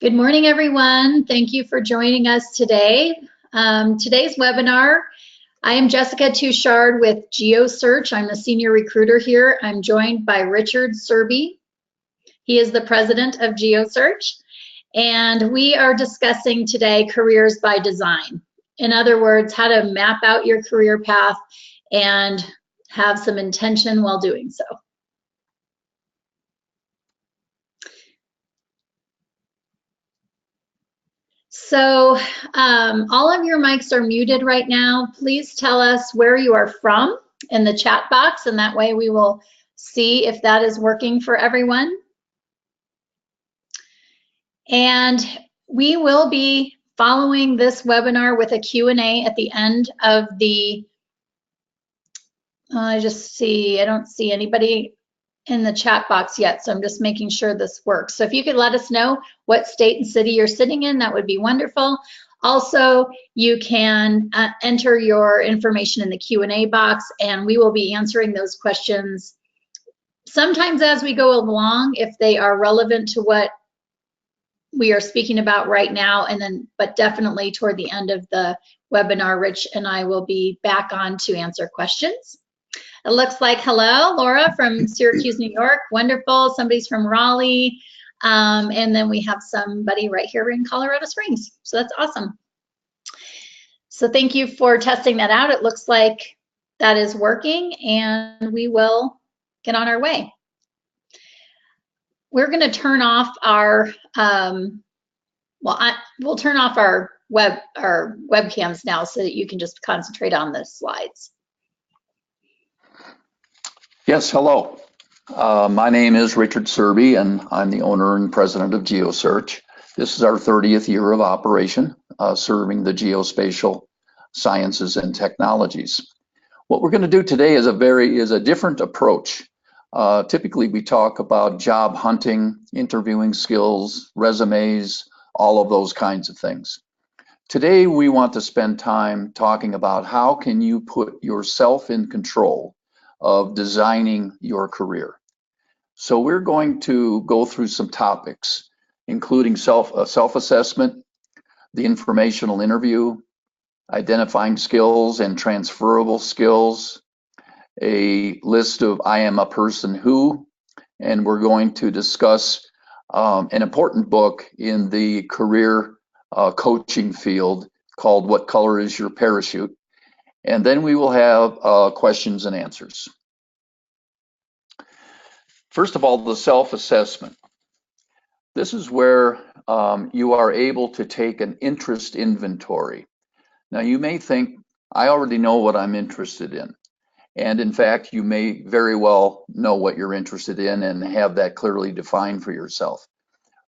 Good morning, everyone. Thank you for joining us today. Today's webinar, I am Jessica Touchard with GeoSearch. I'm the senior recruiter here. I'm joined by Richard Serby. He is the president of GeoSearch. And we are discussing today careers by design. In other words, how to map out your career path and have some intention while doing so. So all of your mics are muted right now. Please tell us where you are from in the chat box, and that way we will see if that is working for everyone. And we will be following this webinar with a Q&A at the end of the, I don't see anybody in the chat box yet, so I'm just making sure this works. So if you could let us know what state and city you're sitting in, that would be wonderful. Also, you can enter your information in the Q&A box, and we will be answering those questions sometimes as we go along if they are relevant to what we are speaking about right now, and then, but definitely toward the end of the webinar, Rich and I will be back on to answer questions. It looks like, hello, Laura from Syracuse, New York. Wonderful. Somebody's from Raleigh. And then we have somebody right here in Colorado Springs. So that's awesome. So thank you for testing that out. It looks like that is working, and we will get on our way. We're going to turn off our, we'll turn off our webcams now so that you can just concentrate on the slides. Yes, hello. My name is Richard Serby, and I'm the owner and president of GeoSearch. This is our 30th year of operation, serving the geospatial sciences and technologies. What we're going to do today is a different approach. Typically, we talk about job hunting, interviewing skills, resumes, all of those kinds of things. Today, we want to spend time talking about how can you put yourself in control of designing your career. So we're going to go through some topics, including self-assessment, the informational interview, identifying skills and transferable skills, a list of I am a person who, and we're going to discuss an important book in the career coaching field called What Color is Your Parachute? And then we will have questions and answers. First of all, the self-assessment. This is where you are able to take an interest inventory. Now you may think, I already know what I'm interested in. And in fact, you may very well know what you're interested in and have that clearly defined for yourself.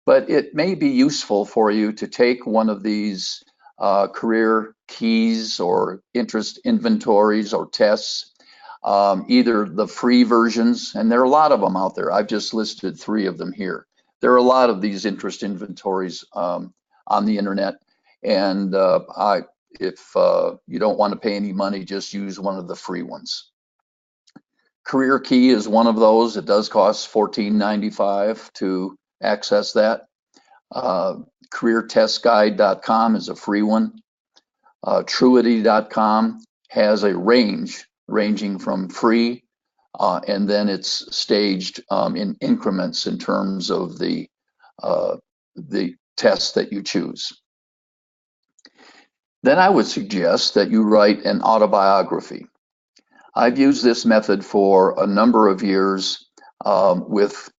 But it may be useful for you to take one of these career keys or interest inventories or tests, either the free versions, and there are a lot of them out there. I've just listed 3 of them here. There are a lot of these interest inventories on the internet, and if you don't want to pay any money, just use one of the free ones. Career Key is one of those. It does cost $14.95 to access that. CareerTestGuide.com is a free one. Truity.com has a range ranging from free, and then it's staged in increments in terms of the test that you choose. Then I would suggest that you write an autobiography. I've used this method for a number of years with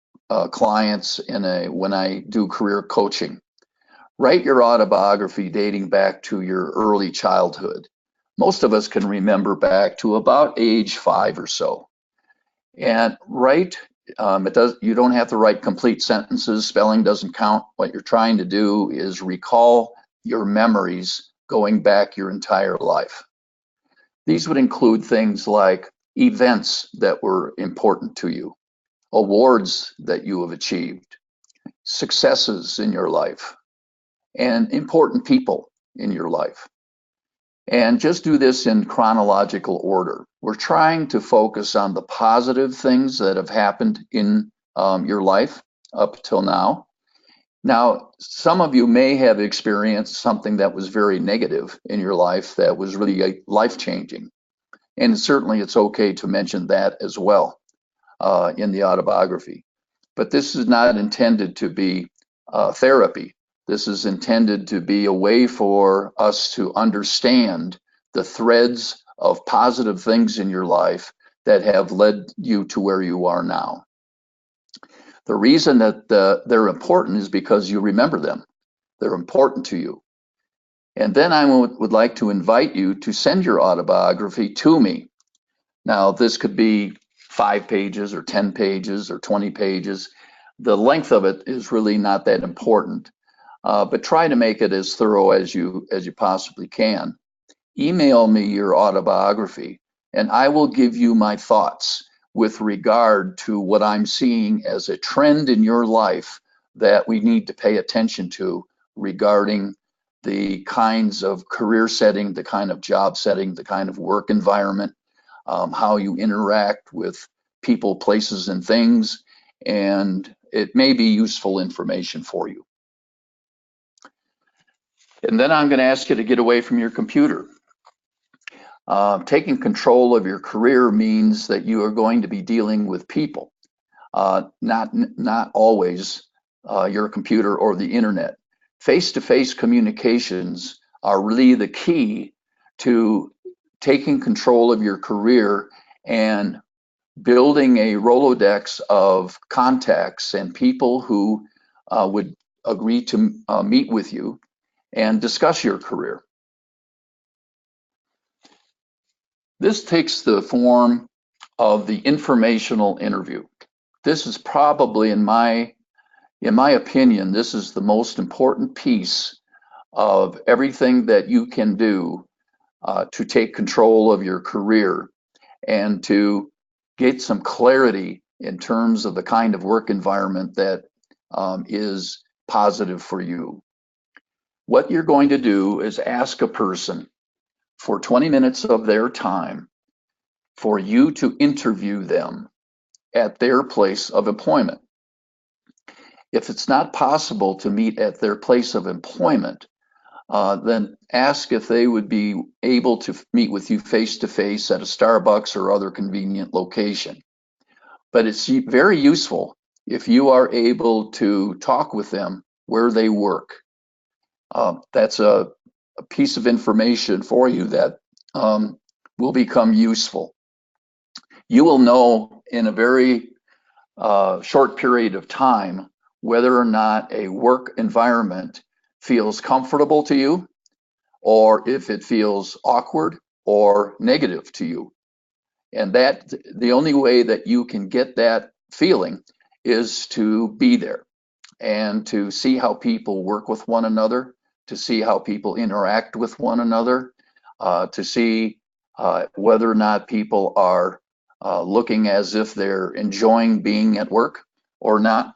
clients when I do career coaching. Write your autobiography dating back to your early childhood. Most of us can remember back to about age 5 or so. And write, you don't have to write complete sentences, spelling doesn't count. What you're trying to do is recall your memories going back your entire life. These would include things like events that were important to you, awards that you have achieved, successes in your life, and important people in your life. And just do this in chronological order. We're trying to focus on the positive things that have happened in your life up till now. Now, some of you may have experienced something that was very negative in your life that was really life-changing. And certainly it's okay to mention that as well in the autobiography. But this is not intended to be therapy. This is intended to be a way for us to understand the threads of positive things in your life that have led you to where you are now. The reason that they're important is because you remember them. They're important to you. And then I would like to invite you to send your autobiography to me. Now, this could be 5 pages or 10 pages or 20 pages. The length of it is really not that important, but try to make it as thorough as you possibly can. Email me your autobiography, and I will give you my thoughts with regard to what I'm seeing as a trend in your life that we need to pay attention to regarding the kinds of career setting, the kind of job setting, the kind of work environment, how you interact with people, places, and things, and it may be useful information for you. And then I'm going to ask you to get away from your computer. Taking control of your career means that you are going to be dealing with people, not always your computer or the internet. Face-to-face communications are really the key to taking control of your career and building a Rolodex of contacts and people who would agree to meet with you and discuss your career. This takes the form of the informational interview. This is probably, in my opinion, this is the most important piece of everything that you can do to take control of your career and to get some clarity in terms of the kind of work environment that is positive for you. What you're going to do is ask a person for 20 minutes of their time for you to interview them at their place of employment. If it's not possible to meet at their place of employment, then ask if they would be able to meet with you face-to-face at a Starbucks or other convenient location. But it's very useful if you are able to talk with them where they work. That's a piece of information for you that will become useful. You will know in a very short period of time whether or not a work environment feels comfortable to you, or if it feels awkward or negative to you. And that the only way that you can get that feeling is to be there and to see how people work with one another, to see how people interact with one another, to see whether or not people are looking as if they're enjoying being at work or not,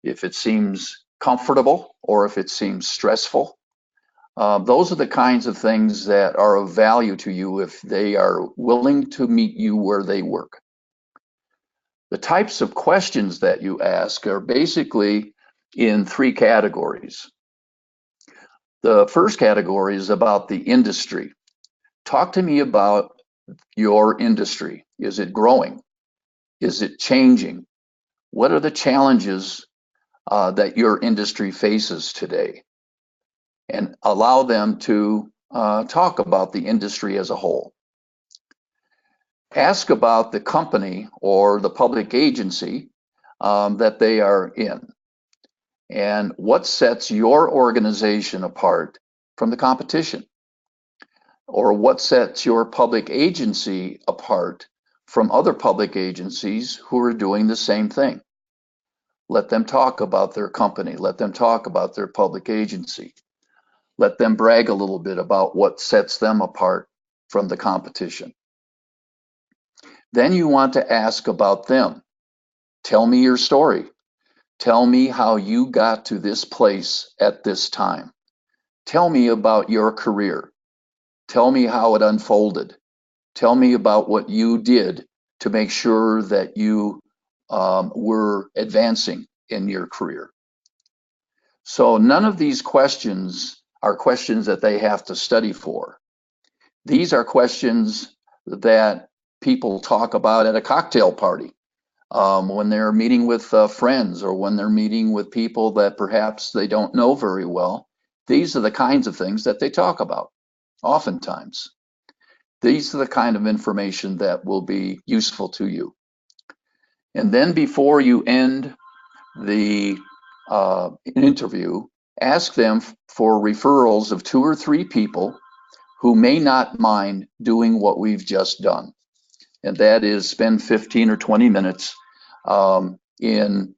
if it seems comfortable or if it seems stressful. Those are the kinds of things that are of value to you if they are willing to meet you where they work. The types of questions that you ask are basically in 3 categories. The first category is about the industry. Talk to me about your industry. Is it growing? Is it changing? What are the challenges that your industry faces today? And allow them to talk about the industry as a whole. Ask about the company or the public agency that they are in, and what sets your organization apart from the competition, or what sets your public agency apart from other public agencies who are doing the same thing. Let them talk about their company. Let them talk about their public agency. Let them brag a little bit about what sets them apart from the competition. Then you want to ask about them. Tell me your story. Tell me how you got to this place at this time. Tell me about your career. Tell me how it unfolded. Tell me about what you did to make sure that you were advancing in your career. So none of these questions are questions that they have to study for. These are questions that people talk about at a cocktail party, when they're meeting with friends, or when they're meeting with people that perhaps they don't know very well. These are the kinds of things that they talk about oftentimes. These are the kind of information that will be useful to you. And then before you end the interview, ask them for referrals of 2 or 3 people who may not mind doing what we've just done. And that is spend 15 or 20 minutes in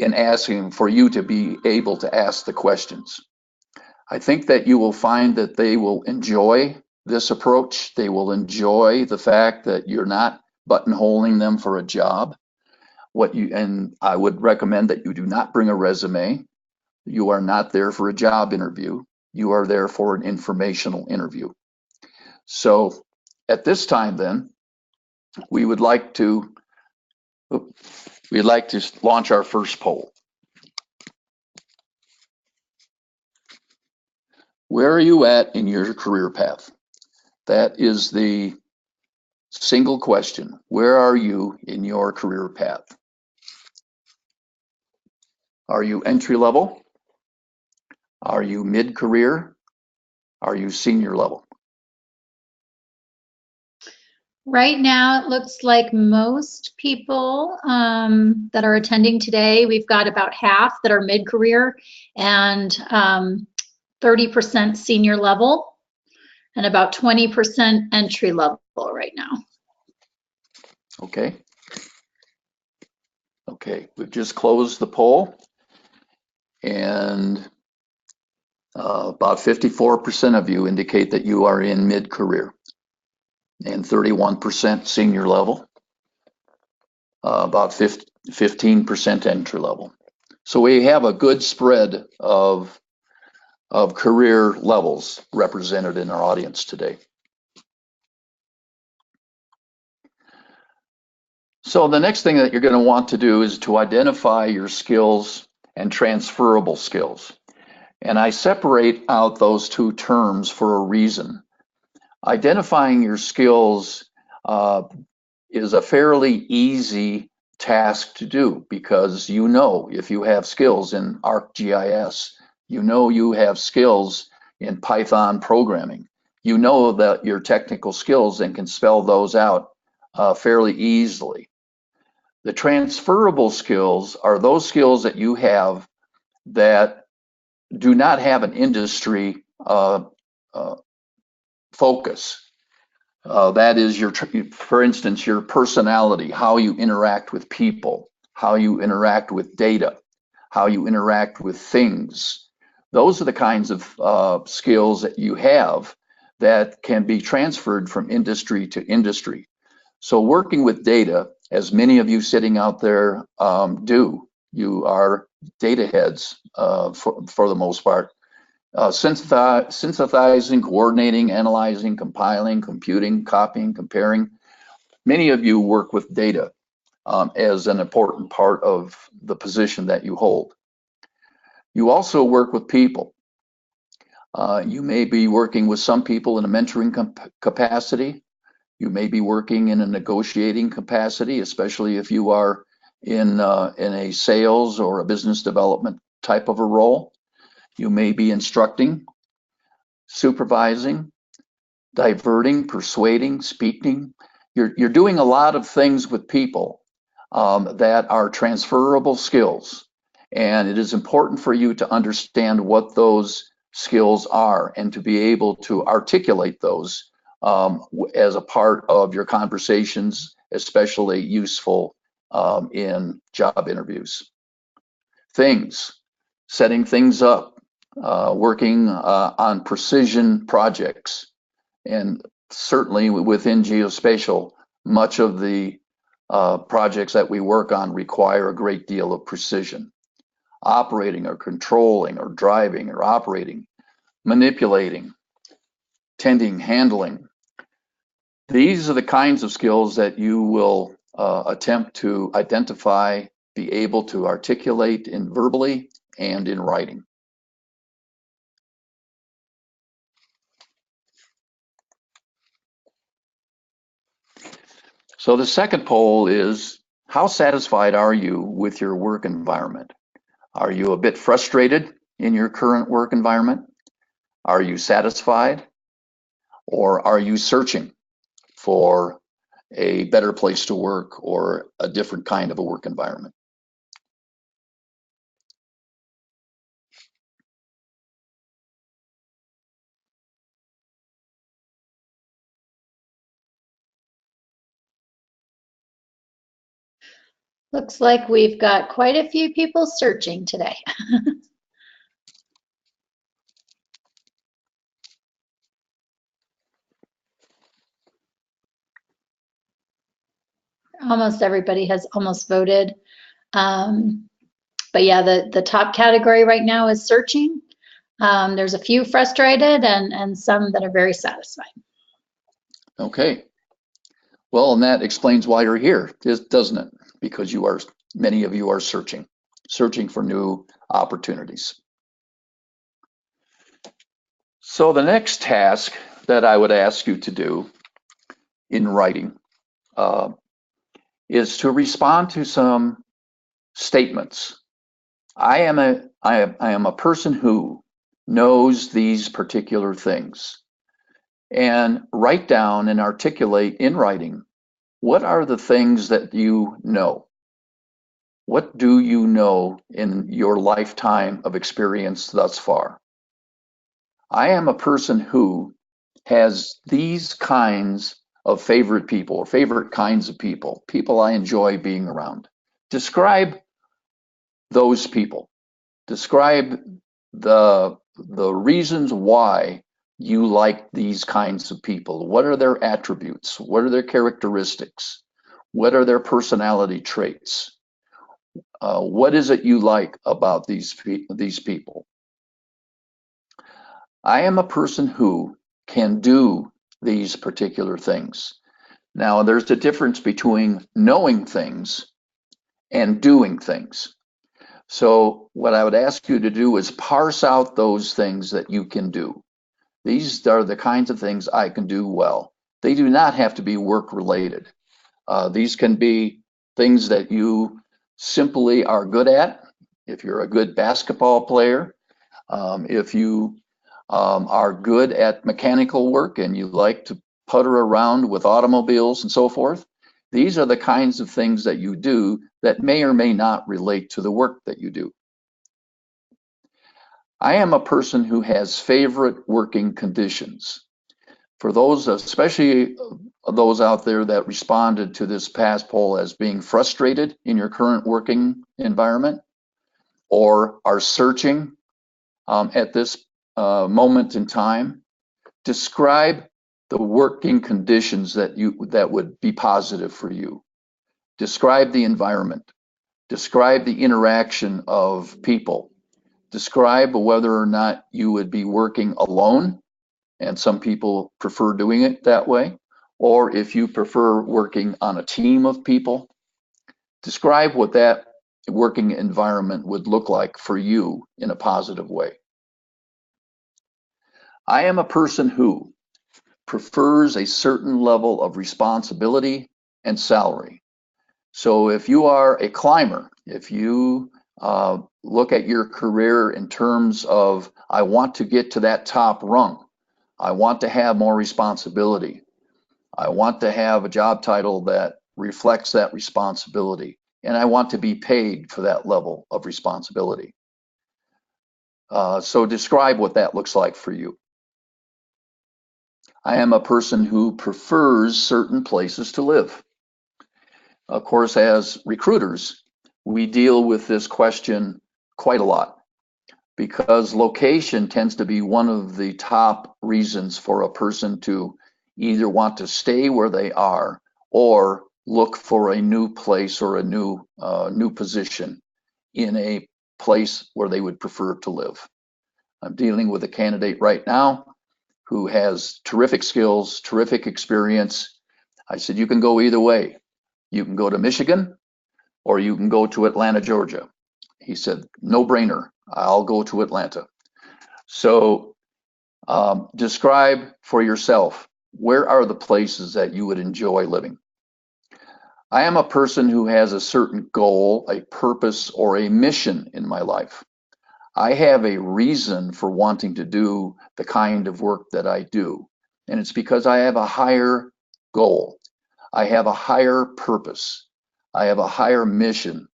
asking for you to be able to ask the questions. I think that you will find that they will enjoy this approach. They will enjoy the fact that you're not buttonholing them for a job. And I would recommend that you do not bring a resume. You are not there for a job interview. You are there for an informational interview. So at this time then, we'd like to launch our first poll. Where are you at in your career path? That is the single question. Where are you in your career path? Are you entry level? Are you mid-career? Are you senior level? Right now, it looks like most people that are attending today, we've got about half that are mid-career and 30% senior level and about 20% entry level right now. Okay. Okay, we've just closed the poll, and about 54% of you indicate that you are in mid-career, and 31% senior level, about 15% entry level. So we have a good spread of career levels represented in our audience today. So the next thing that you're going to want to do is to identify your skills and transferable skills. And I separate out those two terms for a reason. Identifying your skills is a fairly easy task to do, because you know if you have skills in ArcGIS, you know you have skills in Python programming, you know that your technical skills and can spell those out fairly easily. The transferable skills are those skills that you have that do not have an industry focus. That is for instance, your personality, how you interact with people, how you interact with data, how you interact with things. Those are the kinds of skills that you have that can be transferred from industry to industry. So working with data, as many of you sitting out there do, you are data heads for the most part. Synthesizing, coordinating, analyzing, compiling, computing, copying, comparing. Many of you work with data as an important part of the position that you hold. You also work with people. You may be working with some people in a mentoring capacity. You may be working in a negotiating capacity, especially if you are in a sales or a business development type of a role. You may be instructing, supervising, diverting, persuading, speaking. You're doing a lot of things with people that are transferable skills. And it is important for you to understand what those skills are and to be able to articulate those as a part of your conversations, especially useful in job interviews. Things, setting things up, working on precision projects. And certainly within geospatial, much of the projects that we work on require a great deal of precision. Operating or controlling or driving or operating, manipulating, tending, handling. These are the kinds of skills that you will attempt to identify be able to articulate in verbally and in writing. So the second poll is, how satisfied are you with your work environment? Are you a bit frustrated in your current work environment? Are you satisfied? Or are you searching for a better place to work or a different kind of a work environment? Looks like we've got quite a few people searching today. Almost everybody has almost voted. But yeah, the top category right now is searching. There's a few frustrated and some that are very satisfied. Okay. Well, and that explains why you're here, doesn't it? Because many of you are searching for new opportunities. So the next task that I would ask you to do in writing is to respond to some statements. I am a person who knows these particular things, and write down and articulate in writing, what are the things that you know? What do you know in your lifetime of experience thus far? I am a person who has these kinds of favorite people or favorite kinds of people I enjoy being around. Describe those people. Describe the reasons why you like these kinds of people. What are their attributes? What are their characteristics? What are their personality traits? What is it you like about these people? I am a person who can do these particular things. Now, there's a difference between knowing things and doing things. So what I would ask you to do is parse out those things that you can do. These are the kinds of things I can do well. They do not have to be work related. These can be things that you simply are good at. If you're a good basketball player, if you are good at mechanical work and you like to putter around with automobiles and so forth, these are the kinds of things that you do that may or may not relate to the work that you do. I am a person who has favorite working conditions. For those, especially those out there that responded to this past poll as being frustrated in your current working environment or are searching at this moment in time, describe the working conditions that would be positive for you. Describe the environment. Describe the interaction of people. Describe whether or not you would be working alone, and some people prefer doing it that way, or if you prefer working on a team of people. Describe what that working environment would look like for you in a positive way. I am a person who prefers a certain level of responsibility and salary. So if you are a climber, if you look at your career in terms of, I want to get to that top rung, I want to have more responsibility, I want to have a job title that reflects that responsibility, and I want to be paid for that level of responsibility. So describe what that looks like for you. I am a person who prefers certain places to live. Of course, as recruiters, we deal with this question quite a lot because location tends to be one of the top reasons for a person to either want to stay where they are or look for a new place or a new position in a place where they would prefer to live. I'm dealing with a candidate right now who has terrific skills, terrific experience. I said, you can go either way. You can go to Michigan, or you can go to Atlanta, Georgia. He said, no brainer, I'll go to Atlanta. So describe for yourself, where are the places that you would enjoy living? I am a person who has a certain goal, a purpose, or a mission in my life. I have a reason for wanting to do the kind of work that I do, and it's because I have a higher goal. I have a higher purpose. I have a higher mission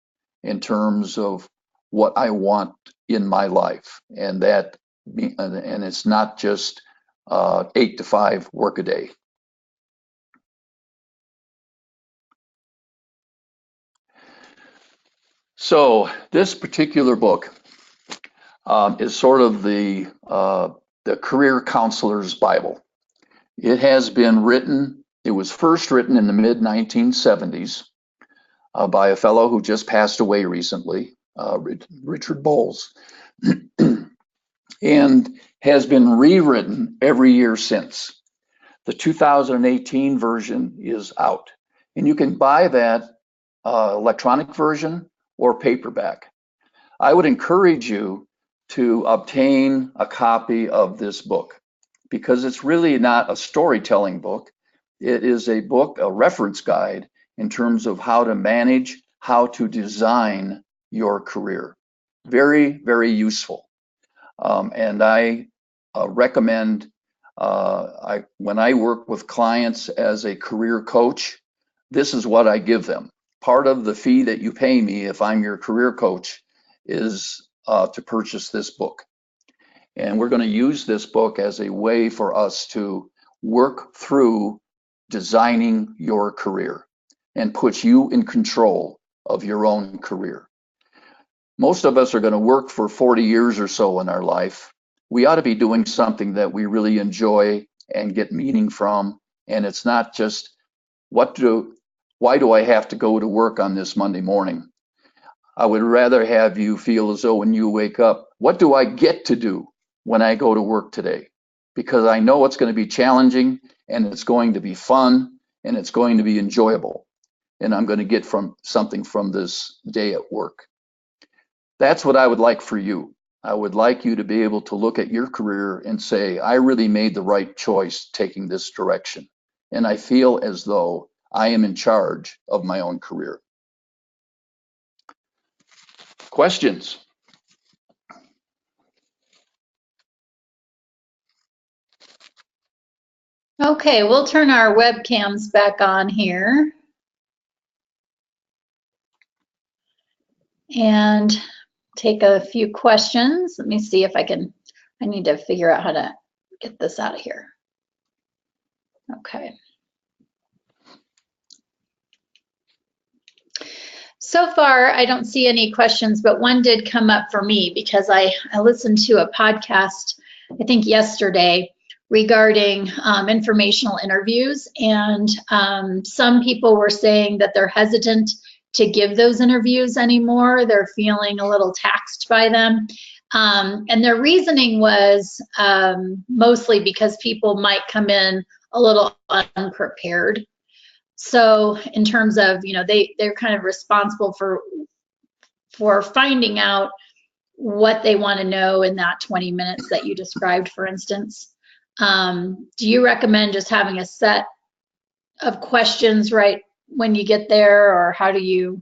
in terms of what I want in my life, and it's not just 8 to 5 work a day. So this particular book is sort of the career counselor's Bible. It has been written. It was first written in the mid 1970s by a fellow who just passed away recently, Richard Bowles, and has been rewritten every year since. The 2018 version is out, and you can buy that electronic version or paperback. I would encourage you to obtain a copy of this book because it's really not a storytelling book. It is a book, a reference guide in terms of how to manage, how to design your career. Very, very useful. And I recommend, when I work with clients as a career coach, this is what I give them. Part of the fee that you pay me if I'm your career coach is to purchase this book. And we're going to use this book as a way for us to work through designing your career and put you in control of your own career. Most of us are going to work for 40 years or so in our life. We ought to be doing something that we really enjoy and get meaning from. And it's not just, why do I have to go to work on this Monday morning? I would rather have you feel as though when you wake up, what do I get to do when I go to work today? Because I know it's going to be challenging and it's going to be fun and it's going to be enjoyable. And I'm going to get something from this day at work. That's what I would like for you. I would like you to be able to look at your career and say, I really made the right choice taking this direction. And I feel as though I am in charge of my own career. Questions? Okay, we'll turn our webcams back on here. And take a few questions. Let me see if I need to figure out how to get this out of here. Okay. So far, I don't see any questions, but one did come up for me because I listened to a podcast, I think yesterday, regarding informational interviews. And some people were saying that they're hesitant to give those interviews anymore. They're feeling a little taxed by them. And their reasoning was mostly because people might come in a little unprepared. So in terms of, they're kind of responsible for finding out what they want to know in that 20 minutes that you described, for instance. Do you recommend just having a set of questions right when you get there, or how do you?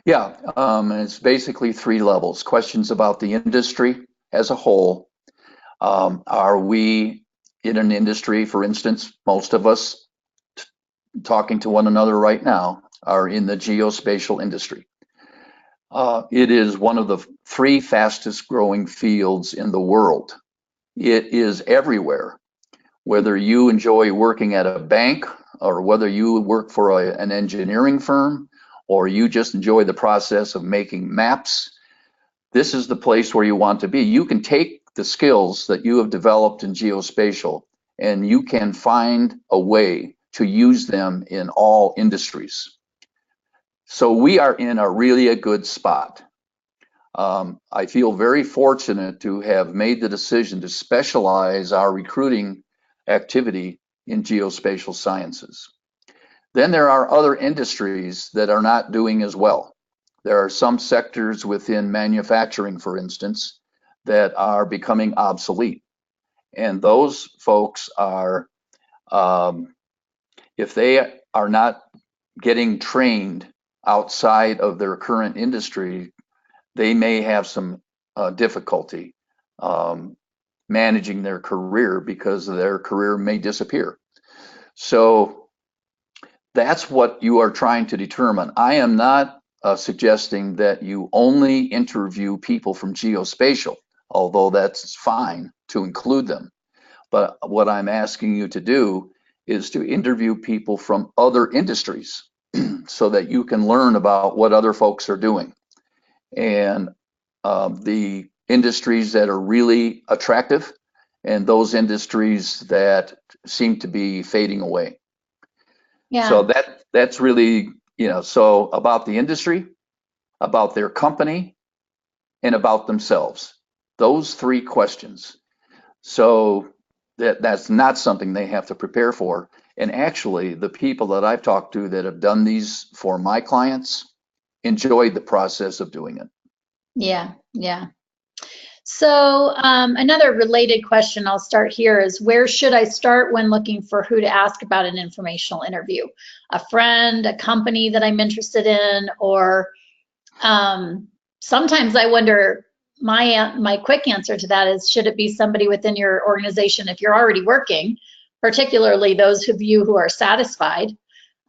Yeah, it's basically 3 levels. Questions about the industry as a whole. Are we in an industry, for instance, most of us talking to one another right now are in the geospatial industry. It is one of the 3 fastest growing fields in the world. It is everywhere. Whether you enjoy working at a bank, or whether you work for an engineering firm, or you just enjoy the process of making maps, this is the place where you want to be. You can take the skills that you have developed in geospatial and you can find a way to use them in all industries. So we are in a good spot. I feel very fortunate to have made the decision to specialize our recruiting activity in geospatial sciences. Then there are other industries that are not doing as well. There are some sectors within manufacturing, for instance, that are becoming obsolete. And those folks are, if they are not getting trained outside of their current industry, they may have some difficulty managing their career because their career may disappear. So that's what you are trying to determine. I am not suggesting that you only interview people from geospatial, although that's fine to include them. But what I'm asking you to do is to interview people from other industries so that you can learn about what other folks are doing. And the industries that are really attractive and those industries that seem to be fading away. Yeah. So that's really, so about the industry, about their company, and about themselves. Those three questions. So that's not something they have to prepare for. And actually, the people that I've talked to that have done these for my clients enjoyed the process of doing it. Yeah. Yeah. So another related question I'll start here is, where should I start when looking for who to ask about an informational interview? A friend, a company that I'm interested in, or sometimes I wonder, my quick answer to that is, should it be somebody within your organization if you're already working, particularly those of you who are satisfied,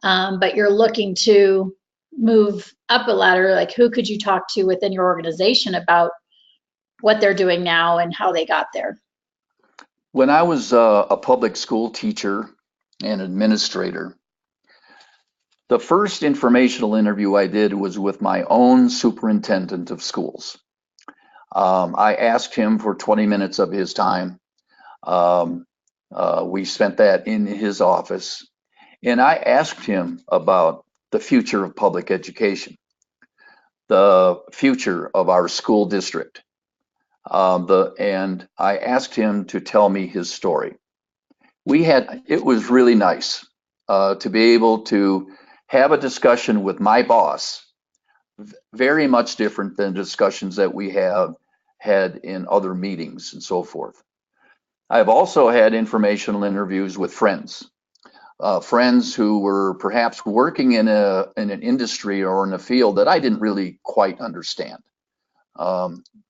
but you're looking to move up a ladder, like who could you talk to within your organization about what they're doing now and how they got there? When I was a public school teacher and administrator, the first informational interview I did was with my own superintendent of schools. I asked him for 20 minutes of his time. We spent that in his office, and I asked him about the future of public education, the future of our school district. And I asked him to tell me his story. It was really nice to be able to have a discussion with my boss, very much different than discussions that we have had in other meetings and so forth. I've also had informational interviews with friends, friends who were perhaps working in an industry or in a field that I didn't really quite understand.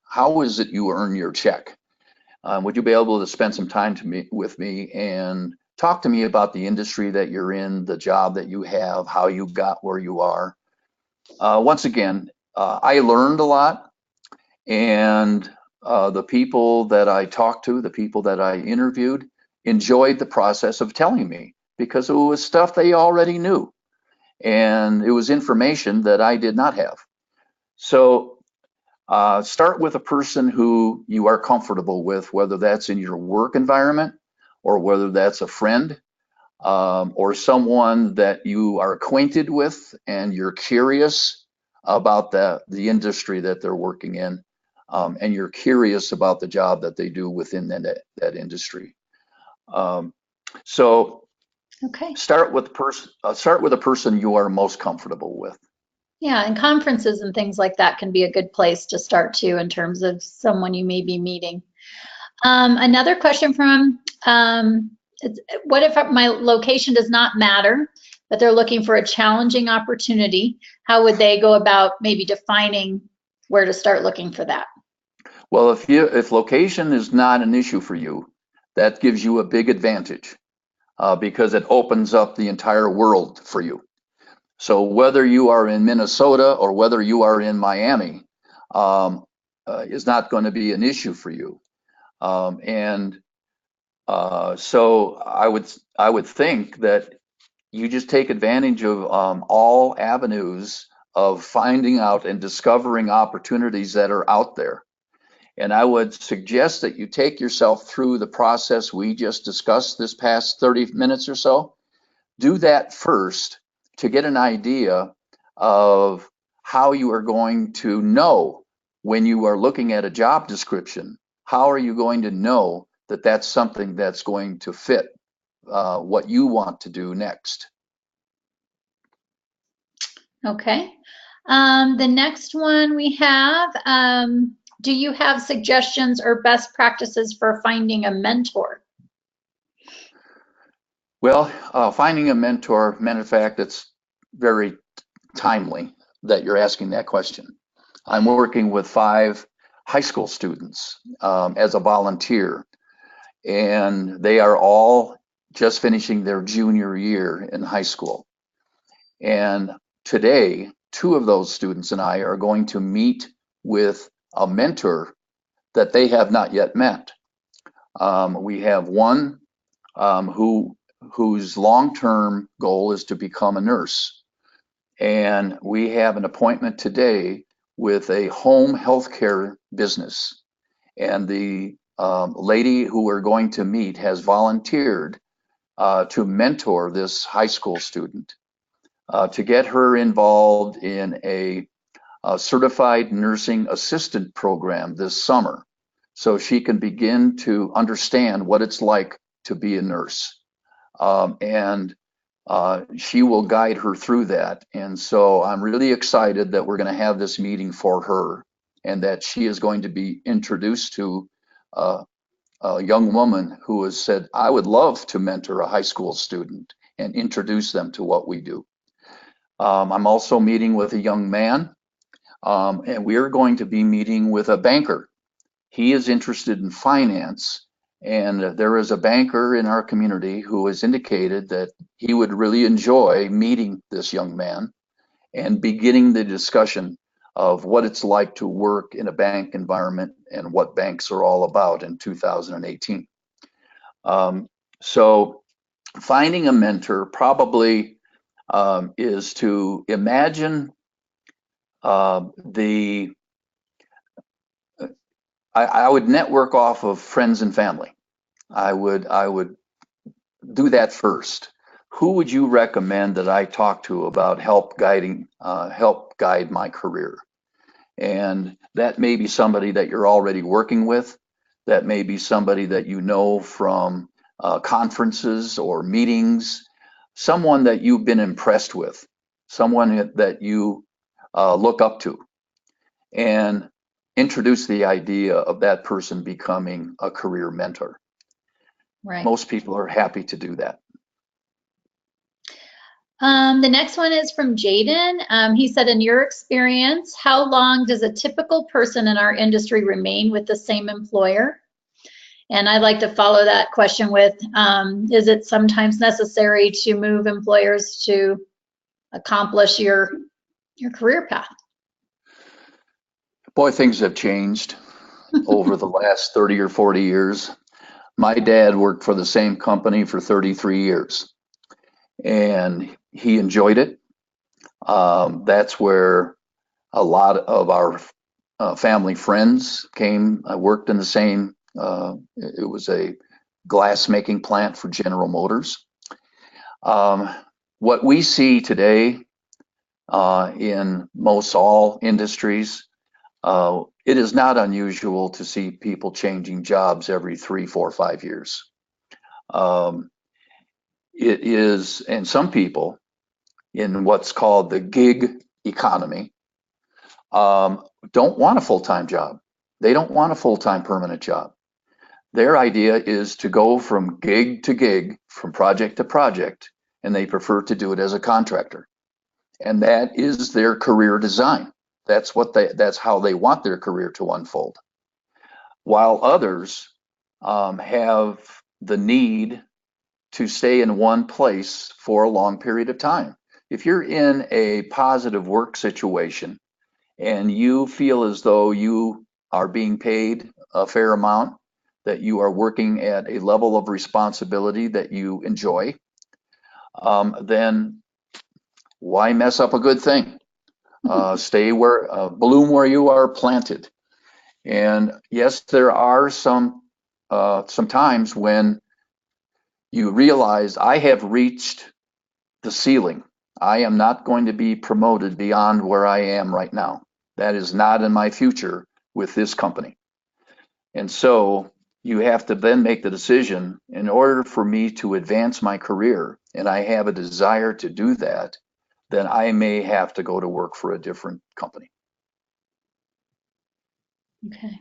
How is it you earn your check? Would you be able to spend some time with me and talk to me about the industry that you're in, the job that you have, how you got where you are? Once again, I learned a lot, and the people that I talked to, the people that I interviewed, enjoyed the process of telling me, because it was stuff they already knew, and it was information that I did not have. So start with a person who you are comfortable with, whether that's in your work environment or whether that's a friend, or someone that you are acquainted with and you're curious about the industry that they're working in, and you're curious about the job that they do within that industry. So Okay. start with a person you are most comfortable with. Yeah, and conferences and things like that can be a good place to start too, in terms of someone you may be meeting. Another question from, what if my location does not matter, but they're looking for a challenging opportunity? How would they go about maybe defining where to start looking for that? Well, if location is not an issue for you, that gives you a big advantage, because it opens up the entire world for you. So whether you are in Minnesota or whether you are in Miami, is not going to be an issue for you. So I would think that you just take advantage of all avenues of finding out and discovering opportunities that are out there. And I would suggest that you take yourself through the process we just discussed this past 30 minutes or so. Do that first to get an idea of how you are going to know when you are looking at a job description. How are you going to know that that's something that's going to fit what you want to do next? Okay. The next one we have, do you have suggestions or best practices for finding a mentor? Well, finding a mentor, matter of fact, it's very timely that you're asking that question. I'm working with 5 high school students as a volunteer, and they are all just finishing their junior year in high school. And today, 2 of those students and I are going to meet with a mentor that they have not yet met. We have one whose long-term goal is to become a nurse. And we have an appointment today with a home healthcare business. And the lady who we're going to meet has volunteered to mentor this high school student to get her involved in a certified nursing assistant program this summer so she can begin to understand what it's like to be a nurse. And she will guide her through that. And so I'm really excited that we're going to have this meeting for her and that she is going to be introduced to a young woman who has said, I would love to mentor a high school student and introduce them to what we do. I'm also meeting with a young man, and we are going to be meeting with a banker. He is interested in finance, and there is a banker in our community who has indicated that he would really enjoy meeting this young man and beginning the discussion of what it's like to work in a bank environment and what banks are all about in 2018. So finding a mentor probably is to imagine I would network off of friends and family. I would do that first. Who would you recommend that I talk to about help guide my career? And that may be somebody that you're already working with. That may be somebody that you know from conferences or meetings, someone that you've been impressed with, someone that you look up to, and introduce the idea of that person becoming a career mentor. Right. Most people are happy to do that. The next one is from Jaden. He said, in your experience, how long does a typical person in our industry remain with the same employer? And I'd like to follow that question with, is it sometimes necessary to move employers to accomplish your career path? Boy, things have changed over the last 30 or 40 years. My dad worked for the same company for 33 years, and he enjoyed it. That's where a lot of our family friends came. I worked in the same, it was a glass making plant for General Motors. What we see today in most all industries, it is not unusual to see people changing jobs every 3, 4, 5 years. It is, and some people in what's called the gig economy don't want a full-time job. They don't want a full-time permanent job. Their idea is to go from gig to gig, from project to project, and they prefer to do it as a contractor. And that is their career design. That's how they want their career to unfold. While others have the need to stay in one place for a long period of time. If you're in a positive work situation and you feel as though you are being paid a fair amount, that you are working at a level of responsibility that you enjoy, then why mess up a good thing? Bloom where you are planted. And yes, there are some times when you realize I have reached the ceiling. I am not going to be promoted beyond where I am right now. That is not in my future with this company. And so you have to then make the decision, in order for me to advance my career, and I have a desire to do that, then I may have to go to work for a different company. Okay.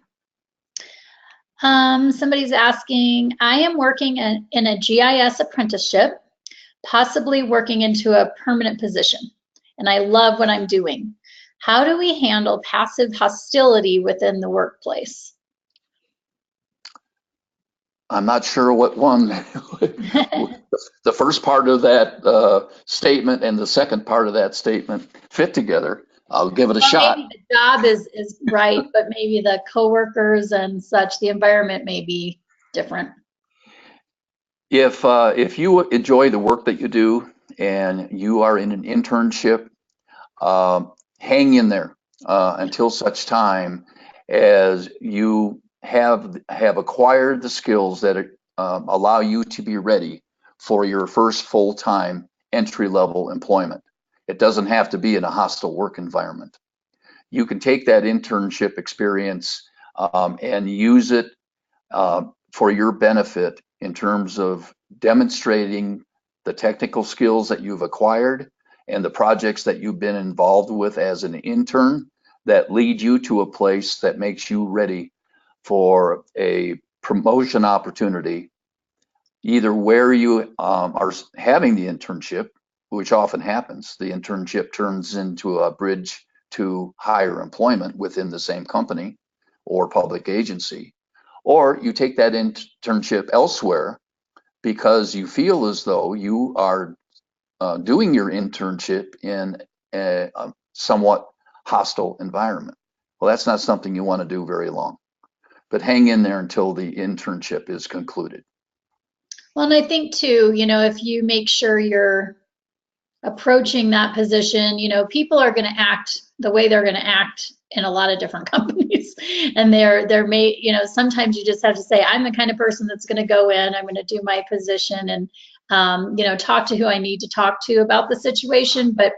Somebody's asking, I am working in a GIS apprenticeship, possibly working into a permanent position, and I love what I'm doing. How do we handle passive hostility within the workplace? I'm not sure what one, the first part of that statement and the second part of that statement fit together. I'll give it a shot. Maybe the job is right, but maybe the coworkers and such, the environment may be different. If you enjoy the work that you do and you are in an internship, hang in there until such time as you have acquired the skills that allow you to be ready for your first full-time entry-level employment. It doesn't have to be in a hostile work environment. You can take that internship experience and use it for your benefit in terms of demonstrating the technical skills that you've acquired and the projects that you've been involved with as an intern that lead you to a place that makes you ready for a promotion opportunity, either where you are having the internship, which often happens. The internship turns into a bridge to higher employment within the same company or public agency, or you take that internship elsewhere because you feel as though you are doing your internship in a somewhat hostile environment. Well, that's not something you want to do very long, but hang in there until the internship is concluded. Well, and I think too, if you make sure you're approaching that position, people are going to act the way they're going to act in a lot of different companies. And they're made, sometimes you just have to say, I'm the kind of person that's going to go in, I'm going to do my position and, talk to who I need to talk to about the situation. But,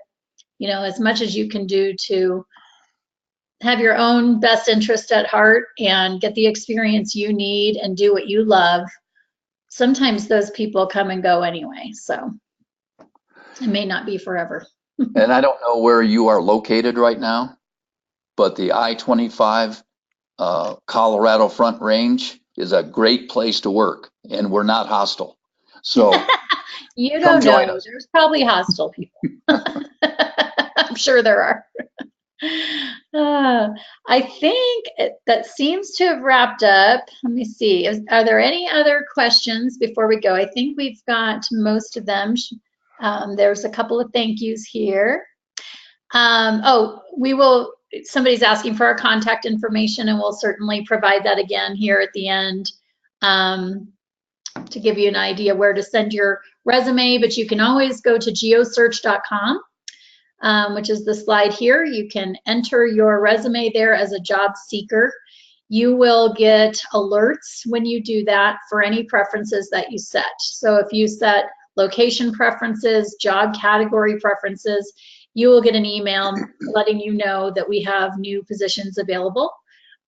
as much as you can do to have your own best interest at heart and get the experience you need and do what you love, sometimes those people come and go anyway. So it may not be forever. And I don't know where you are located right now, but the I-25 Colorado Front Range is a great place to work, and we're not hostile. So you don't know. There's probably hostile people. I'm sure there are. I think that seems to have wrapped up. Let me see. Are there any other questions before we go? I think we've got most of them. There's a couple of thank yous here. Somebody's asking for our contact information, and we'll certainly provide that again here at the end to give you an idea where to send your resume. But you can always go to geosearch.com. Which is the slide here. You can enter your resume there as a job seeker. You will get alerts when you do that for any preferences that you set. So if you set location preferences, job category preferences, you will get an email letting you know that we have new positions available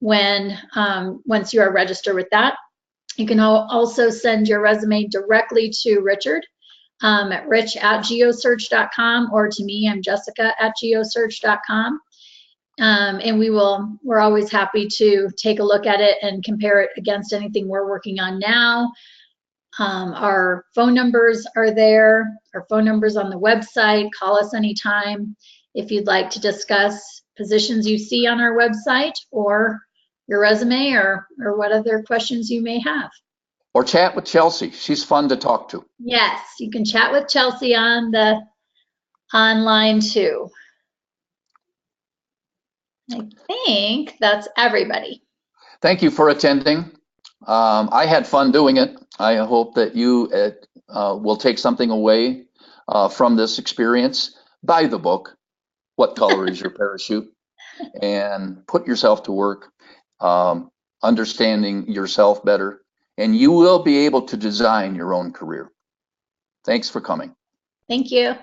once you are registered with that. You can also send your resume directly to Richard at rich@geosearch.com, or to me, I'm Jessica@geosearch.com. And we're always happy to take a look at it and compare it against anything we're working on now. Our phone numbers are there, our phone numbers on the website. Call us anytime if you'd like to discuss positions you see on our website or your resume or what other questions you may have. Or chat with Chelsea. She's fun to talk to. Yes, you can chat with Chelsea on the online too. I think that's everybody. Thank you for attending. I had fun doing it. I hope that you will take something away from this experience. Buy the book, What Color is Your Parachute? And put yourself to work, understanding yourself better, and you will be able to design your own career. Thanks for coming. Thank you.